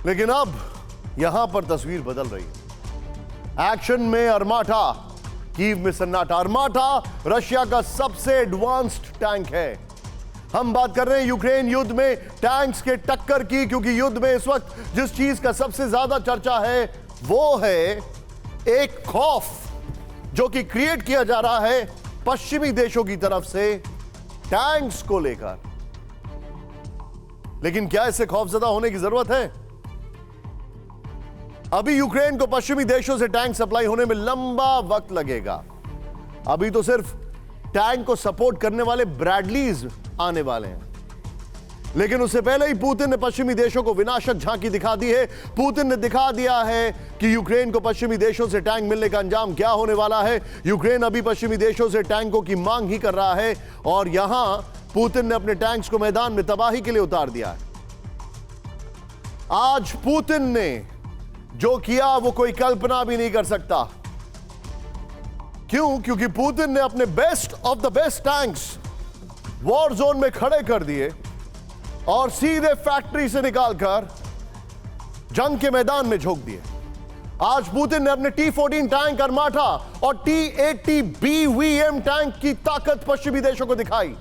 लेकिन अब यहां पर तस्वीर बदल रही है। एक्शन में अर्माटा, कीव में सन्नाटा। अर्माटा रशिया का सबसे एडवांस्ड टैंक है। हम बात कर रहे हैं यूक्रेन युद्ध में टैंक्स के टक्कर की, क्योंकि युद्ध में इस वक्त जिस चीज का सबसे ज्यादा चर्चा है वो है एक खौफ जो कि क्रिएट किया जा रहा है पश्चिमी देशों की तरफ से टैंक्स को लेकर। लेकिन क्या इससे खौफजदा होने की जरूरत है? अभी यूक्रेन को पश्चिमी देशों से टैंक सप्लाई होने में लंबा वक्त लगेगा। अभी तो सिर्फ टैंक को सपोर्ट करने वाले ब्रैडलीज आने वाले हैं, लेकिन उससे पहले ही पुतिन ने पश्चिमी देशों को विनाशक झांकी दिखा दी है। पुतिन ने दिखा दिया है कि यूक्रेन को पश्चिमी देशों से टैंक मिलने का अंजाम क्या होने वाला है। यूक्रेन अभी पश्चिमी देशों से टैंकों की मांग ही कर रहा है और यहां पुतिन ने अपने टैंक्स को मैदान में तबाही के लिए उतार दिया है। आज पुतिन ने जो किया वो कोई कल्पना भी नहीं कर सकता। क्यों? क्योंकि पुतिन ने अपने best of the best tanks war zone में खड़े कर दिए और सीधे फैक्ट्री से निकालकर जंग के मैदान में झोंक दिए। आज पुतिन ने अपने T-14 टैंक अर्माटा और T-80 BVM टैंक की ताकत पश्चिमी देशों को दिखाई।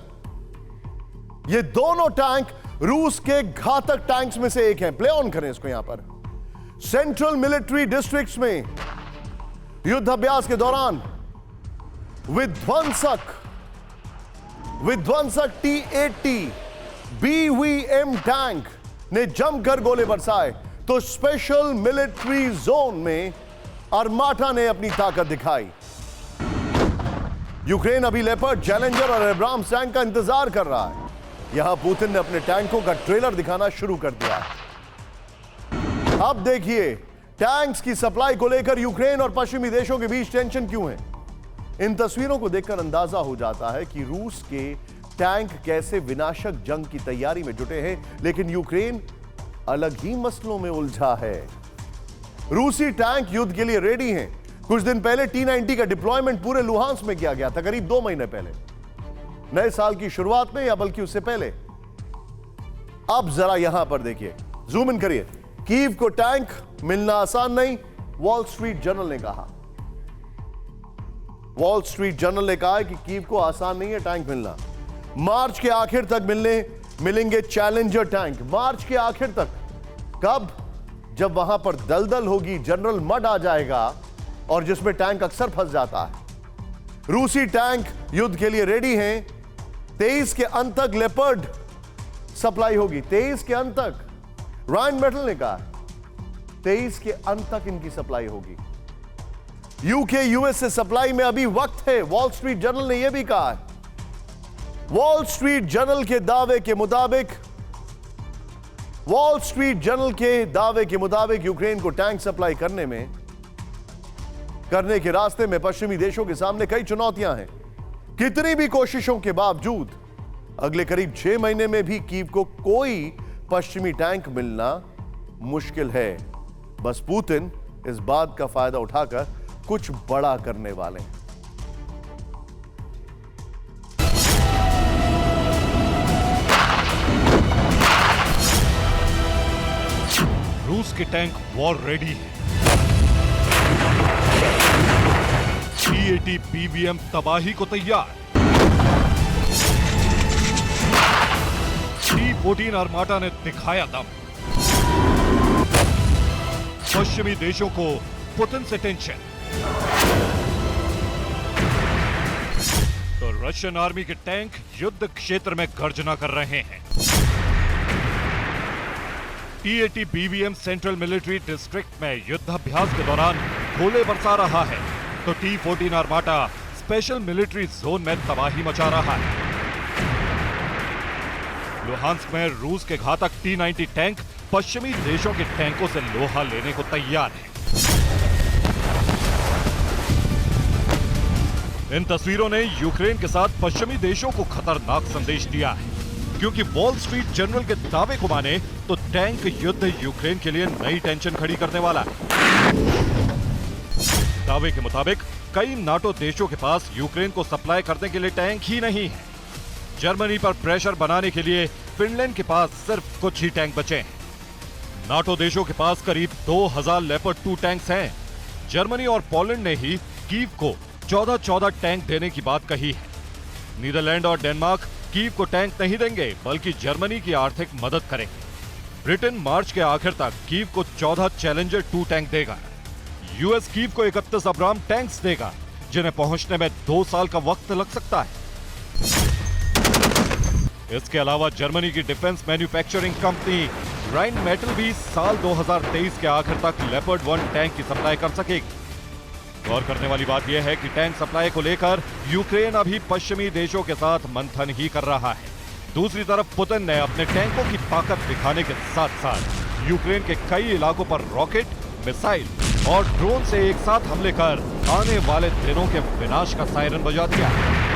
ये दोनों टैंक रूस के घातक टैंक्स में से एक हैं। प्ले ऑन करें इसको। यहां पर सेंट्रल मिलिट्री डिस्ट्रिक्ट्स में युद्धाभ्यास के दौरान विध्वंसक T-80 BVM टैंक ने जमकर गोले बरसाए तो स्पेशल मिलिट्री जोन में अर्माटा ने अपनी ताकत दिखाई। यूक्रेन अभी लेपर्ड, चैलेंजर और एब्राम्स टैंक का इंतजार कर रहा है। यहां पुतिन ने अपने टैंकों का ट्रेलर दिखाना शुरू कर दिया है। अब देखिए टैंक्स की सप्लाई को लेकर यूक्रेन और पश्चिमी देशों के बीच टेंशन क्यों है। इन तस्वीरों को देखकर अंदाजा हो जाता है कि रूस के टैंक कैसे विनाशक जंग की तैयारी में जुटे हैं, लेकिन यूक्रेन अलग ही मसलों में उलझा है। रूसी टैंक युद्ध के लिए रेडी हैं। कुछ दिन पहले T-90 का डिप्लॉयमेंट पूरे लुहांस्क में किया गया था, करीब 2 महीने पहले, नए साल की शुरुआत में या बल्कि उससे पहले। अब जरा यहां पर देखिए, जूम इन करिए। कीव को टैंक मिलना आसान नहीं, वॉल स्ट्रीट जर्नल ने कहा। वॉल स्ट्रीट जर्नल ने कहा है कि कीव को आसान नहीं है टैंक मिलना। मार्च के आखिर तक मिलेंगे चैलेंजर टैंक। मार्च के आखिर तक कब? जब वहां पर दलदल होगी, जनरल मड आ जाएगा और जिसमें टैंक अक्सर फंस जाता है। रूसी टैंक युद्ध के लिए रेडी हैं। 23 के अंत तक लेपर्ड सप्लाई होगी। 23 के अंत तक राइनमेटल ने कहा 23 के अंत तक इनकी सप्लाई होगी। यूके यूएस से सप्लाई में अभी वक्त है, वॉल स्ट्रीट जर्नल ने यह भी कहा है। वॉल स्ट्रीट जर्नल के दावे के मुताबिक यूक्रेन को टैंक सप्लाई करने के रास्ते में पश्चिमी देशों के सामने कई चुनौतियां हैं। कितनी भी कोशिशों के बावजूद अगले करीब 6 महीने में भी कीव को कोई पश्चिमी टैंक मिलना मुश्किल है। बस पुतिन इस बात का फायदा उठाकर कुछ बड़ा करने वाले हैं। रूस के टैंक वॉर रेडी है। T-80 BVM तबाही को तैयार। T-14 अर्माटा ने दिखाया दम। पश्चिमी देशों को पुतिन से टेंशन। तो रशियन आर्मी के टैंक युद्ध क्षेत्र में गर्जना कर रहे हैं। T-80 BVM central military district में युद्धाभ्यास के दौरान गोले बरसा रहा है, तो T-14 अर्माटा स्पेशल मिलिट्री जोन में तबाही मचा रहा है। लुहांस्क में रूस के घातक T-90 टैंक पश्चिमी देशों के टैंकों से लोहा लेने को तैयार है। इन तस्वीरों ने यूक्रेन के साथ पश्चिमी देशों को खतरनाक संदेश दिया है, क्योंकि वॉल स्ट्रीट जर्नल के दावे को माने तो टैंक युद्ध यूक्रेन के लिए नई टेंशन खड़ी करने वाला है। दावे के मुताबिक कई नाटो देशों के पास यूक्रेन को सप्लाई करने के लिए टैंक ही नहीं है। जर्मनी पर प्रेशर बनाने के लिए फिनलैंड के पास सिर्फ कुछ ही टैंक बचे हैं। नाटो देशों के पास करीब 2000 लेपर्ड 2 टैंक्स हैं। जर्मनी और पोलैंड ने ही कीव को 14 टैंक देने की बात कही है। नीदरलैंड और डेनमार्क कीव को टैंक नहीं देंगे, बल्कि जर्मनी की आर्थिक मदद करेंगे। ब्रिटेन मार्च के आखिर तक कीव को 14 चैलेंजर 2 टैंक देगा। यूएस कीव को 31 अब्राम टैंक्स देगा, जिन्हें पहुंचने में 2 साल का वक्त लग सकता है। इसके अलावा जर्मनी की डिफेंस मैन्युफैक्चरिंग कंपनी राइन मेटल भी साल 2023 के आखिर तक लेपर्ड 1 टैंक की सप्लाई कर सकेगी। गौर करने वाली बात यह है कि टैंक सप्लाई को लेकर यूक्रेन अभी पश्चिमी देशों के साथ मंथन ही कर रहा है। दूसरी तरफ पुतिन ने अपने टैंकों की ताकत दिखाने के साथ साथ यूक्रेन के कई इलाकों पर रॉकेट, मिसाइल और ड्रोन से एक साथ हमले कर आने वाले दिनों के विनाश का सायरन बजा दिया है।